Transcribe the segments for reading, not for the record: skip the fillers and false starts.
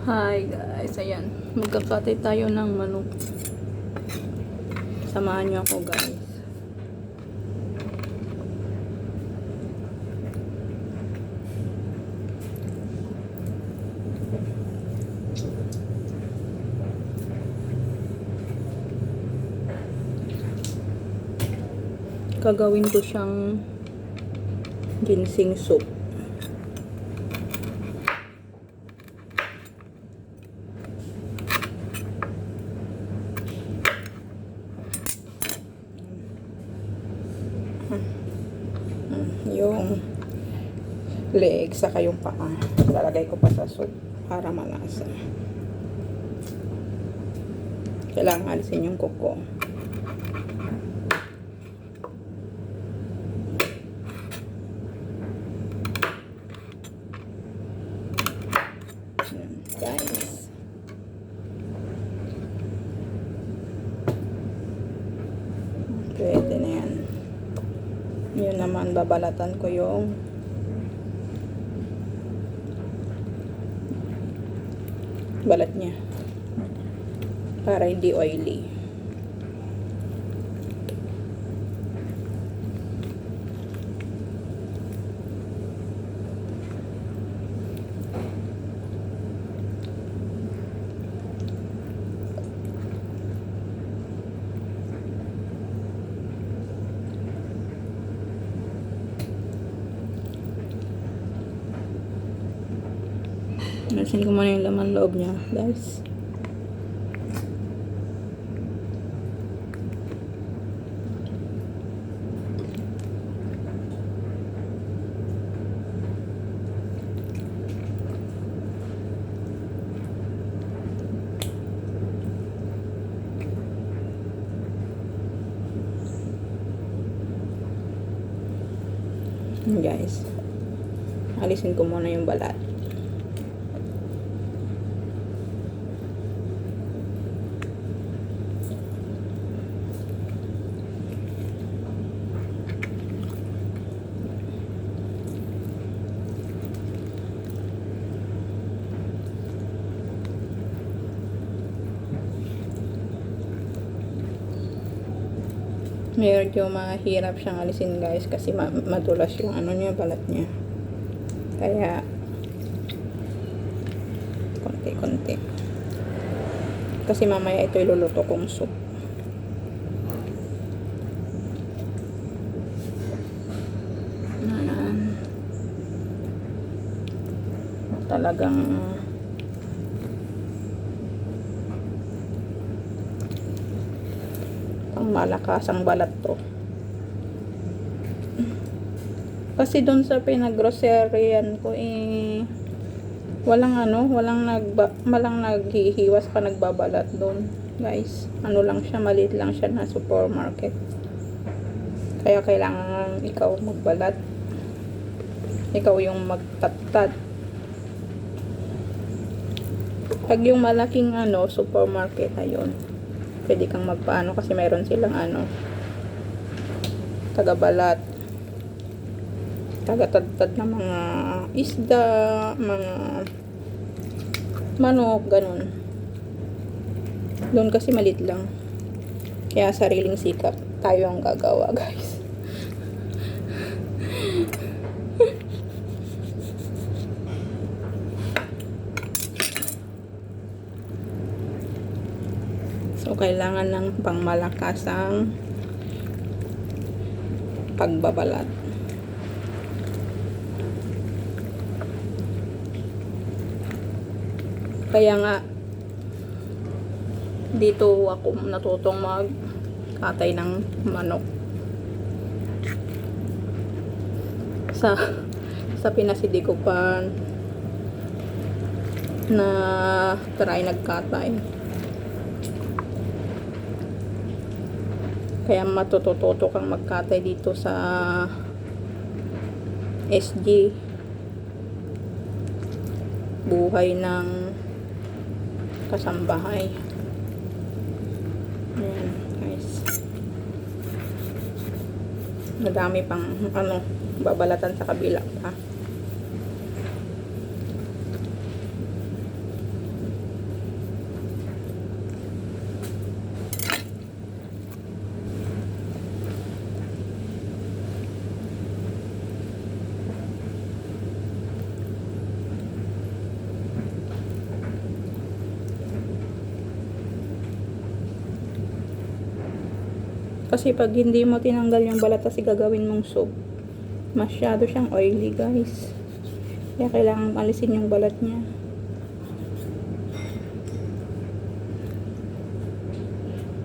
Hi guys, ayan. Magkakatay tayo ng manok. Samahan niyo ako guys. Gagawin ko siyang ginseng soup. Yung leeg saka yung paa lalagay ko pa sa soup para malasa. Kailangan alisin yung kuko. Ayan, guys. Pwede na yan. Yun naman, babalatan ko yung balat niya para hindi oily. Nasin ko muna yung laman loob niya, guys. Guys, alisin ko muna yung balat. Medyo mahirap siyang alisin guys kasi madulas yung ano niya, balat niya. Kaya konti-konti. Kasi mamaya ito iluluto kong soup. Talagang malakas ang balat to. Kasi doon sa pinag-groceryan ko walang naghihiwas pa nagbabalat doon, guys. Ano lang siya, maliit lang siya na supermarket. Kaya kailangan ikaw magbalat. Ikaw yung magtatad. Pag yung malaking supermarket, ayun, pwede kang magpaano kasi mayroon silang tagabalat, tagatadtad ng mga isda, mga manok, ganun. Doon kasi malit lang. Kaya sariling sikap tayo ang gagawa, guys. So, kailangan ng pangmalakas ang pagbabalat. Kaya nga, dito ako natutong magkatay ng manok. Sa Pinas, hindi ko pa na try nagkatay. Kaya matututo kang magkatay dito sa SG. Buhay ng kasambahay. Ayan, guys. Madami pang babalatan sa kabila pa. Kasi pag hindi mo tinanggal yung balat kasi gagawin mong soup, masyado siyang oily guys. Kaya kailangan alisin yung balat niya.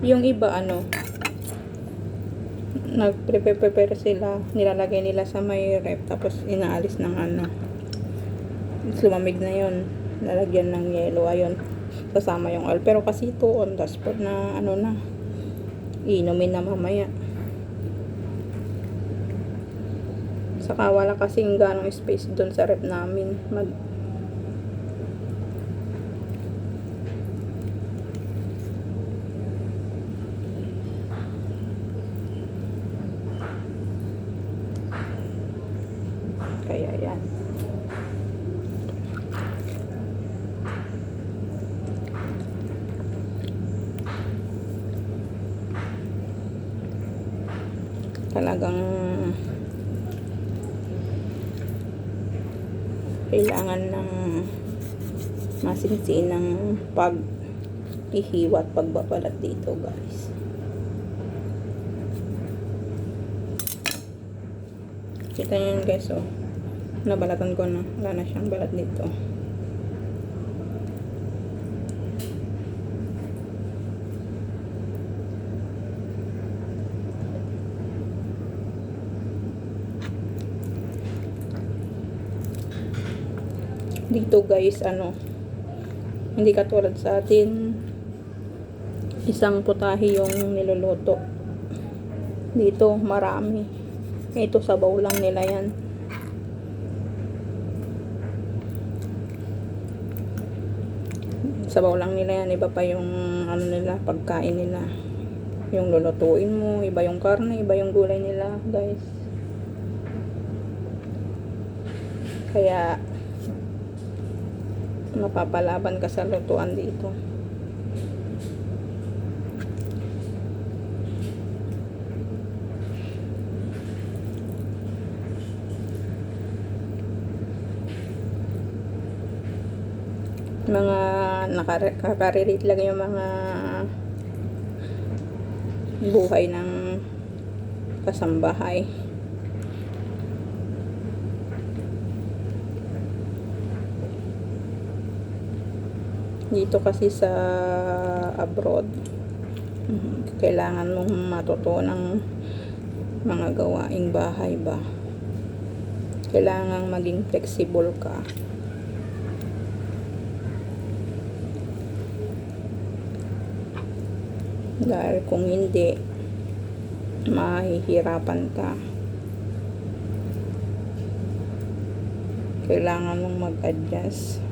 Yung iba nagprepare sila, nilalagay nila sa may ref, tapos inaalis ng lumamig na yon, lalagyan ng yelo, ayun, kasama yung oil. Pero kasi ito on the spot na na inumin na mamaya. Saka wala kasing ganong space doon sa ref namin. Kaya yan. Talagang kailangan ng masinsin ng pag-ihiwa at pagbabalat dito guys. Kita nyo yun guys, oh. Nabalatan ko na. Wala na siyang balat dito. Dito guys, hindi katulad sa atin, isang putahe yung niluluto. Dito marami. Ito sabaw lang nila yan. Sabaw lang nila yan. Iba pa yung nila, pagkain nila. Yung lulutuin mo, iba yung karne, iba yung gulay nila guys. Kaya mapapalaban ka sa lutuan dito. Mga nakaka-relate lang yung mga buhay ng kasambahay. Dito kasi sa abroad, kailangan mong matutunang mga gawaing bahay ba. Kailangan maging flexible ka. Dahil kung hindi, mahihirapan ka. Kailangan mong mag-adjust.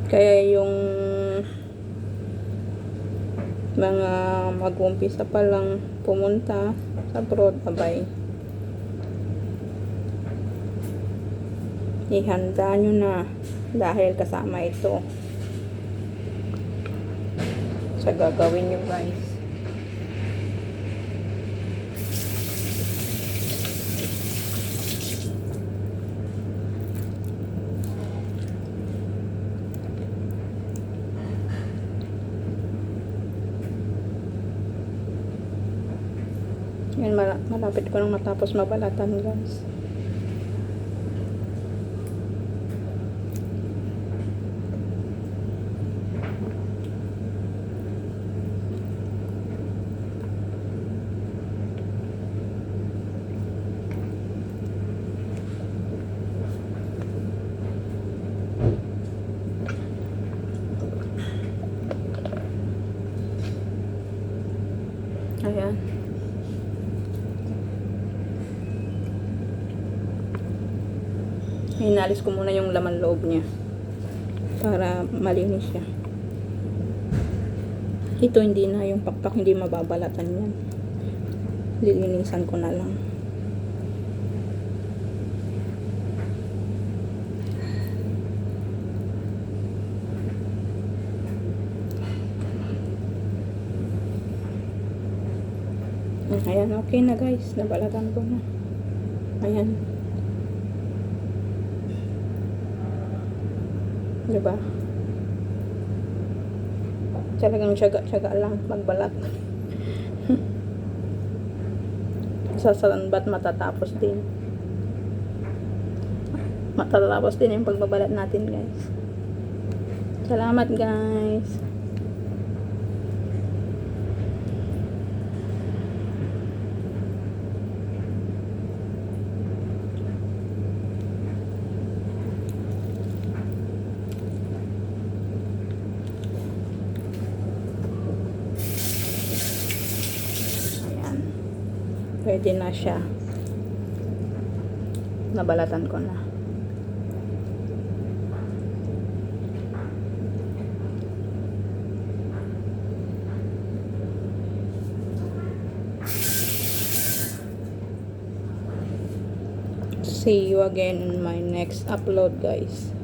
Kaya yung mga mag-umpisa pa lang pumunta sa abroad, abay, ihanda nyo na dahil kasama ito sa gagawin nyo guys. Yan, malapit ko nang matapos mabalatan guys. Ayan. Inalis ko muna yung laman loob niya para malinis siya. Ito hindi na yung pakpak, hindi mababalatan yan. Lilinisan ko na lang. Ayan, okay na guys. Nabalatan ko na. Ayan. Diba? Talagang tiyaga-tiyaga lang magbalat. Sasalan ba't matatapos din. Matatapos din yung pagbabalat natin, guys. Salamat, guys. Ayan. Pwede na siya. Nabalatan ko na. See you again in my next upload, guys.